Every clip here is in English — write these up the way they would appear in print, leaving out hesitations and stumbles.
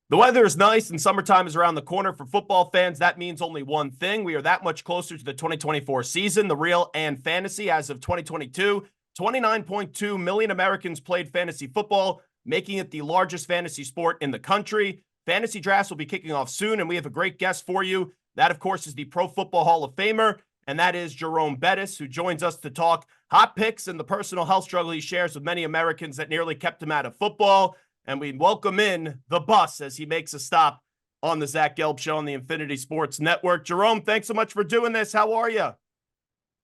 The weather is nice and summertime is around the corner for football fans. That means only one thing. We are that much closer to the 2024 season, the real and fantasy. As of 2022, 29.2 million Americans played fantasy football, making it the largest fantasy sport in the country. Fantasy drafts will be kicking off soon, and we have a great guest for you. That, of course, is the Pro Football Hall of Famer, and that is Jerome Bettis, who joins us to talk hot picks and the personal health struggle he shares with many Americans that nearly kept him out of football. And we welcome in the bus as he makes a stop on the Zach Gelb Show on the Infinity Sports Network. Jerome, thanks so much for doing this. How are you?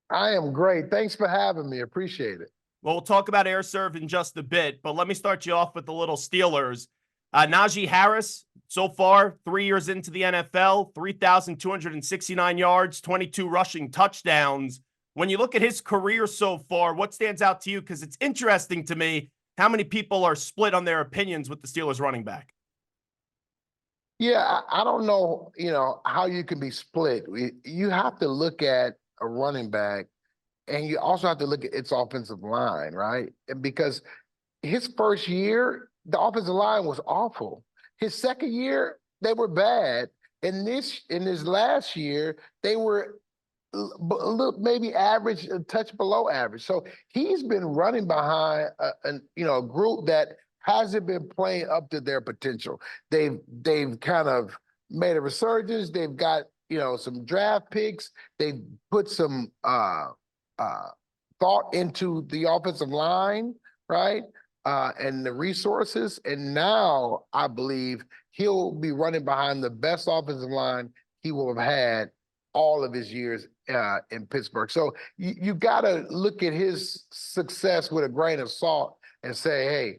I am great. Thanks for having me. Appreciate it. Well, we'll talk about Air Serv in just a bit, but let me start you off with the little Steelers. Najee Harris, so far, 3 years into the NFL, 3,269 yards, 22 rushing touchdowns. When you look at his career so far, what stands out to you? Because it's interesting to me how many people are split on their opinions with the Steelers running back. Yeah, I don't know, how you can be split. You have to look at a running back, and you also have to look at its offensive line, right? And because his first year, the offensive line was awful. His second year, they were bad. In his last year, they were a little, maybe average, a touch below average. So he's been running behind a group that hasn't been playing up to their potential. They've kind of made a resurgence. They've got some draft picks. They've put some thought into the offensive line, right? And the resources. And now I believe he'll be running behind the best offensive line he will have had all of his years in Pittsburgh. So you got to look at his success with a grain of salt and say, hey,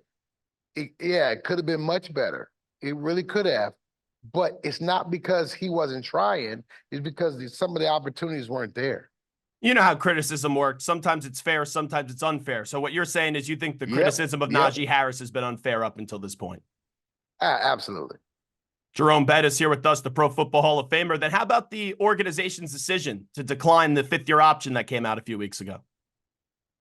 it could have been much better. It really could have. But it's not because he wasn't trying. It's because some of the opportunities weren't there. You know how criticism works. Sometimes it's fair, sometimes it's unfair. So what you're saying is you think the criticism of Najee Harris has been unfair up until this point? Absolutely. Jerome Bettis here with us, the Pro Football Hall of Famer. Then how about the organization's decision to decline the fifth-year option that came out a few weeks ago?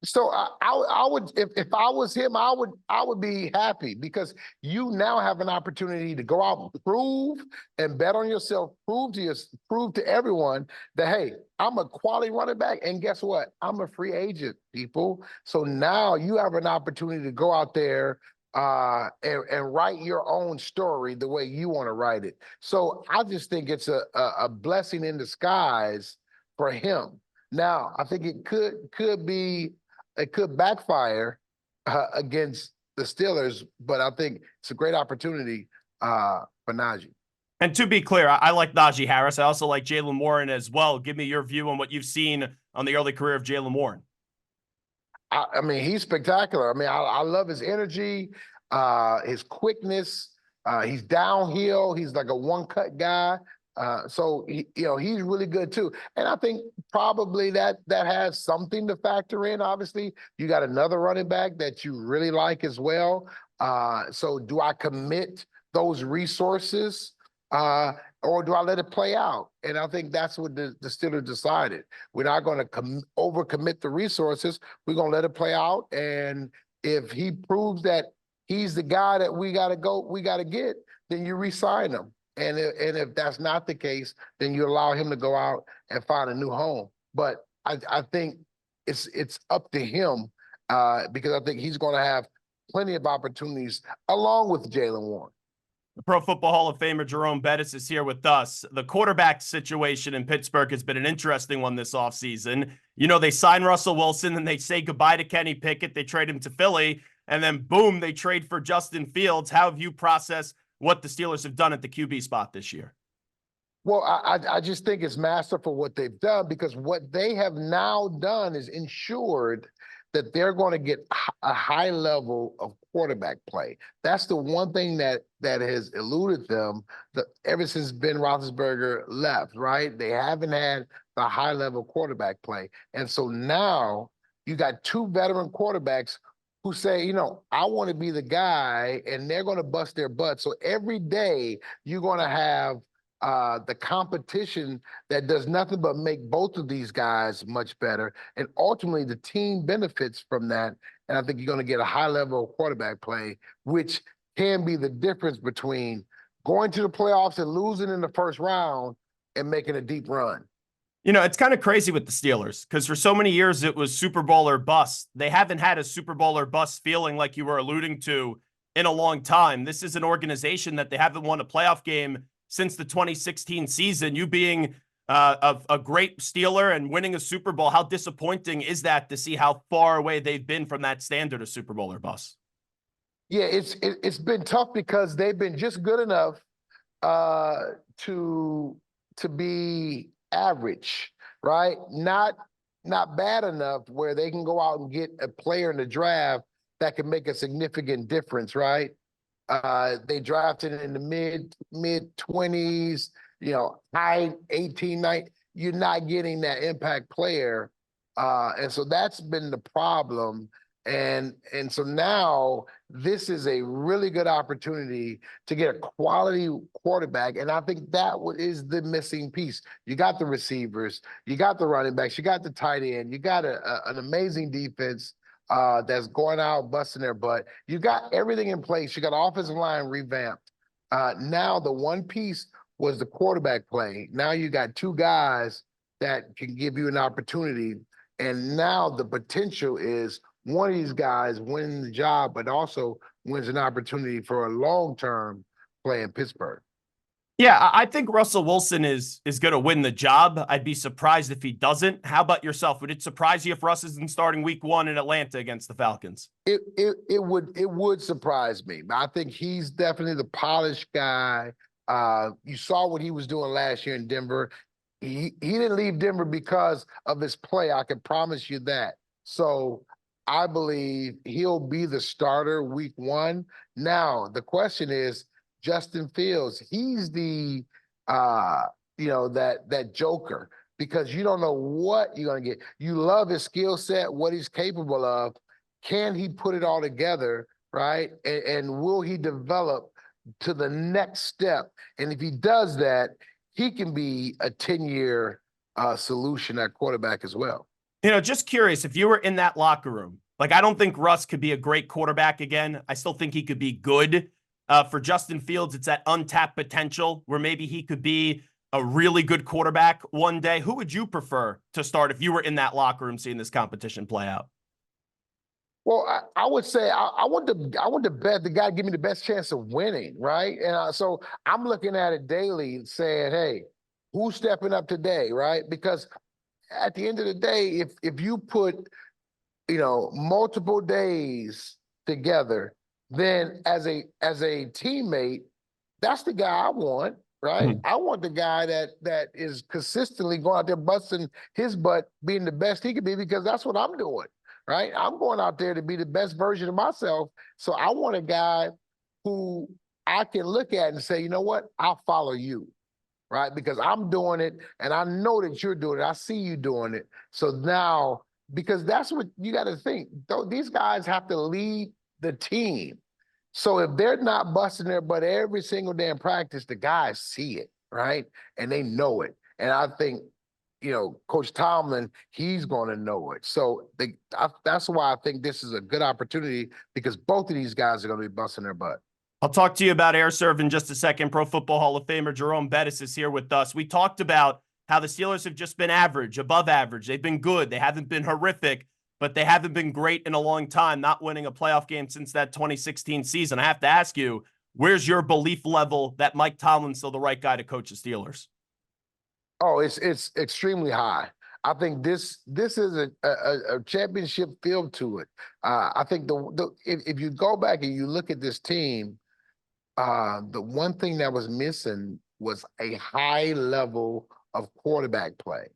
So I would, if I was him, I would be happy because you now have an opportunity to go out and prove and bet on yourself, prove to everyone that, hey, I'm a quality running back, and guess what? I'm a free agent, people. So now you have an opportunity to go out there and write your own story the way you want to write it. So I just think it's a blessing in disguise for him. Now, I think it could backfire against the Steelers, but I think it's a great opportunity for Najee. And to be clear, I like Najee Harris. I also like Jaylen Warren as well. Give me your view on what you've seen on the early career of Jaylen Warren. I mean, he's spectacular. I mean, I love his energy, his quickness. He's downhill. He's like a one-cut guy. So he's really good too. And I think probably that has something to factor in. Obviously, you got another running back that you really like as well. So do I commit those resources or do I let it play out? And I think that's what the Steelers decided. We're not going to overcommit the resources. We're going to let it play out. And if he proves that he's the guy that we got to get, then you re-sign him. And if that's not the case, then you allow him to go out and find a new home. But I think it's up to him because I think he's going to have plenty of opportunities along with Jaylen Warren. The Pro Football Hall of Famer Jerome Bettis is here with us. The quarterback situation in Pittsburgh has been an interesting one this offseason. They sign Russell Wilson and they say goodbye to Kenny Pickett. They trade him to Philly, and then boom, they trade for Justin Fields. How have you processed what the Steelers have done at the QB spot this year? Well, I just think it's masterful what they've done because what they have now done is ensured that they're going to get a high level of quarterback play. That's the one thing that has eluded them ever since Ben Roethlisberger left, right? They haven't had the high level quarterback play. And so now you got two veteran quarterbacks who say, I want to be the guy, and they're going to bust their butt. So every day you're going to have the competition that does nothing but make both of these guys much better. And ultimately, the team benefits from that. And I think you're going to get a high level of quarterback play, which can be the difference between going to the playoffs and losing in the first round and making a deep run. You know, it's kind of crazy with the Steelers because for so many years it was Super Bowl or bust. They haven't had a Super Bowl or bust feeling like you were alluding to in a long time. This is an organization that they haven't won a playoff game since the 2016 season. You being a great Steeler and winning a Super Bowl, how disappointing is that to see how far away they've been from that standard of Super Bowl or bust? Yeah, it's been tough because they've been just good enough to be average, right? Not bad enough where they can go out and get a player in the draft that can make a significant difference, right? They drafted in the mid 20s, high 18, 19. You're not getting that impact player, and so that's been the problem. And so now this is a really good opportunity to get a quality quarterback. And I think that is the missing piece. You got the receivers, you got the running backs, you got the tight end, you got an amazing defense that's going out busting their butt. You got everything in place. You got offensive line revamped. Now the one piece was the quarterback play. Now you got two guys that can give you an opportunity. And now the potential is one of these guys wins the job, but also wins an opportunity for a long-term play in Pittsburgh. Yeah, I think Russell Wilson is going to win the job. I'd be surprised if he doesn't. How about yourself? Would it surprise you if Russ isn't starting week 1 in Atlanta against the Falcons? It would surprise me. I think he's definitely the polished guy. You saw what he was doing last year in Denver. He didn't leave Denver because of his play. I can promise you that. So I believe he'll be the starter week 1. Now, the question is Justin Fields. He's the, that joker because you don't know what you're going to get. You love his skill set, what he's capable of. Can he put it all together, right? And will he develop to the next step? And if he does that, he can be a 10-year solution at quarterback as well. Just curious, if you were in that locker room, like I don't think Russ could be a great quarterback again. I still think he could be good. For Justin Fields, it's that untapped potential where maybe he could be a really good quarterback one day. Who would you prefer to start if you were in that locker room seeing this competition play out? Well, I would say I want to bet the guy give me the best chance of winning, right? And so I'm looking at it daily, saying, "Hey, who's stepping up today?" Right? Because at the end of the day, if you put multiple days together, then as a teammate, that's the guy I want, right? Mm-hmm. I want the guy that is consistently going out there busting his butt, being the best he can be, because that's what I'm doing. Right? I'm going out there to be the best version of myself. So I want a guy who I can look at and say, you know what? I'll follow you, right? Because I'm doing it and I know that you're doing it. I see you doing it. So now, because that's what you got to think. These guys have to lead the team. So if they're not busting their butt every single day in practice, the guys see it, right? And they know it. And I think Coach Tomlin, he's going to know it. So that's why I think this is a good opportunity, because both of these guys are going to be busting their butt. I'll talk to you about Air Serv in just a second. Pro Football Hall of Famer Jerome Bettis is here with us. We talked about how the Steelers have just been average, above average. They've been good. They haven't been horrific, but they haven't been great in a long time, not winning a playoff game since that 2016 season. I have to ask you, where's your belief level that Mike Tomlin's still the right guy to coach the Steelers? Oh, it's extremely high. I think this is a championship feel to it. I think if you go back and you look at this team, the one thing that was missing was a high level of quarterback play.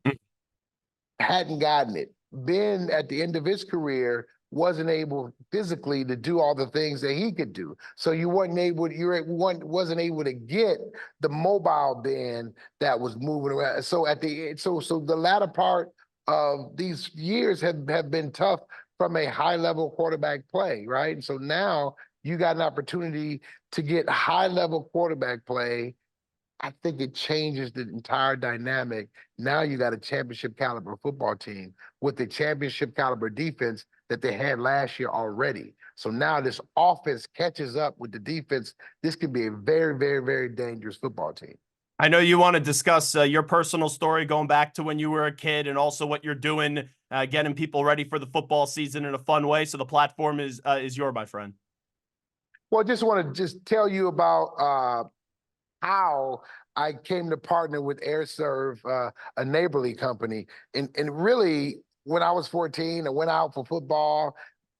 Hadn't gotten it. Ben, at the end of his career, wasn't able physically to do all the things that he could do. So you wasn't able to get the mobile Ben that was moving around. So the latter part of these years have been tough from a high level quarterback play, right? And so now you got an opportunity to get high level quarterback play. I think it changes the entire dynamic. Now you got a championship caliber football team with the championship caliber defense that they had last year already. So now this offense catches up with the defense. This could be a very, very, very dangerous football team. I know you want to discuss your personal story going back to when you were a kid and also what you're doing, getting people ready for the football season in a fun way. So the platform is yours, my friend. Well, I just want to just tell you about how I came to partner with AirServe, a neighborly company. And really, when I was 14, I went out for football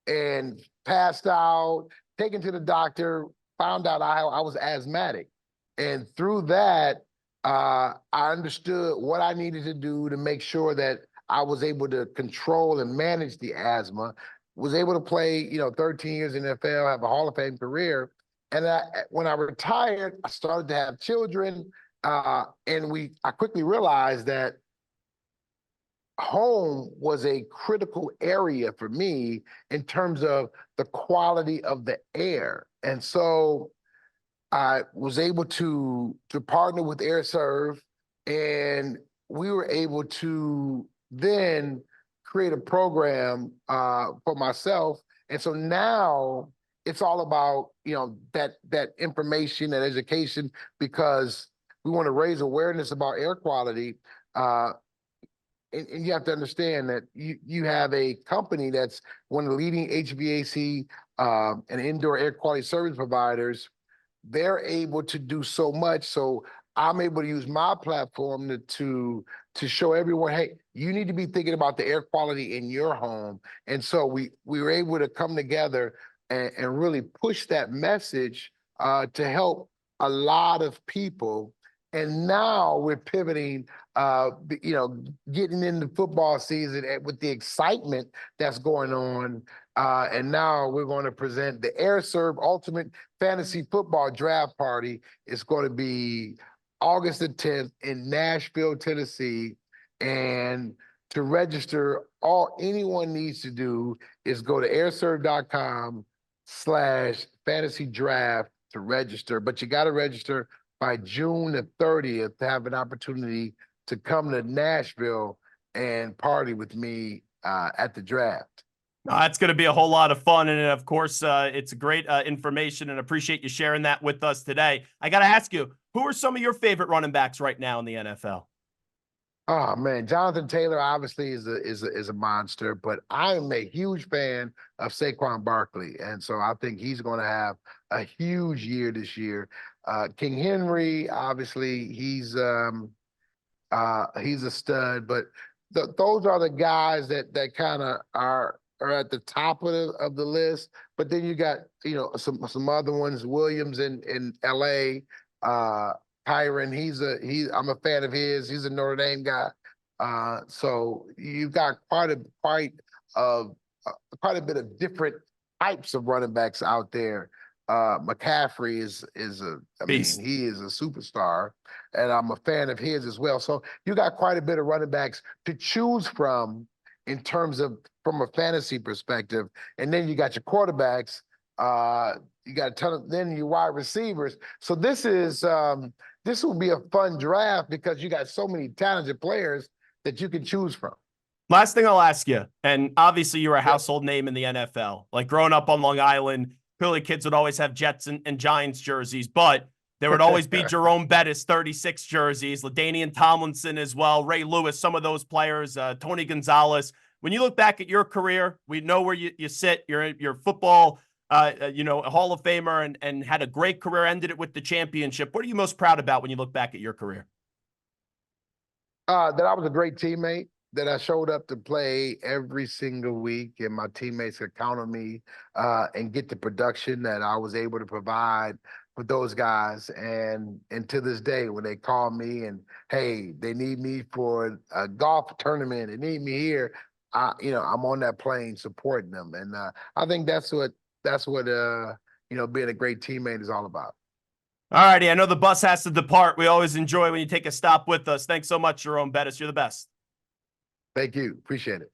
and passed out, taken to the doctor, found out I was asthmatic. And through that, I understood what I needed to do to make sure that I was able to control and manage the asthma, was able to play, 13 years in the NFL, have a Hall of Fame career. And when I retired, I started to have children, and I quickly realized that home was a critical area for me in terms of the quality of the air. And so I was able to partner with AirServe, and we were able to then create a program for myself. And so now it's all about that information and education, because we want to raise awareness about air quality. And you have to understand that you have a company that's one of the leading HVAC and indoor air quality service providers. They're able to do so much. So I'm able to use my platform to show everyone, hey, you need to be thinking about the air quality in your home. And so we were able to come together and really push that message to help a lot of people. And now we're pivoting, getting into football season with the excitement that's going on. And now we're going to present the AirServe Ultimate Fantasy Football Draft Party. It's going to be August the 10th in Nashville, Tennessee. And to register, all anyone needs to do is go to airserve.com/fantasy draft to register. But you got to register by June the 30th to have an opportunity to come to Nashville and party with me at the draft. It's going to be a whole lot of fun. And of course, it's great information, and appreciate you sharing that with us today. I got to ask you, who are some of your favorite running backs right now in the NFL? Oh man, Jonathan Taylor obviously is a monster, but I'm a huge fan of Saquon Barkley, and so I think he's going to have a huge year this year. King Henry, obviously, he's a stud, but those are the guys that kind of are at the top of the list. But then you got some other ones, Williams in LA, Kyron, I'm a fan of his. He's a Notre Dame guy. So you've got quite a bit of different types of running backs out there. McCaffrey he is a superstar, and I'm a fan of his as well. So you got quite a bit of running backs to choose from in terms of from a fantasy perspective. And then you got your quarterbacks, you got a ton of then your wide receivers. So this will be a fun draft because you got so many talented players that you can choose from. Last thing I'll ask you, and obviously you're a household name in the NFL. Like growing up on Long Island, clearly kids would always have Jets and Giants jerseys, but there would always be Jerome Bettis 36 jerseys, LaDainian Tomlinson as well, Ray Lewis, some of those players, Tony Gonzalez. When you look back at your career, we know where you sit. You're football, a Hall of Famer, and had a great career, ended it with the championship. What are you most proud about when you look back at your career? That I was a great teammate, that I showed up to play every single week, and my teammates could count on me and get the production that I was able to provide for those guys. And to this day, when they call me and, hey, they need me for a golf tournament, they need me here, I'm on that plane supporting them. And I think that's what being a great teammate is all about. All righty. I know the bus has to depart. We always enjoy when you take a stop with us. Thanks so much, Jerome Bettis. You're the best. Thank you. Appreciate it.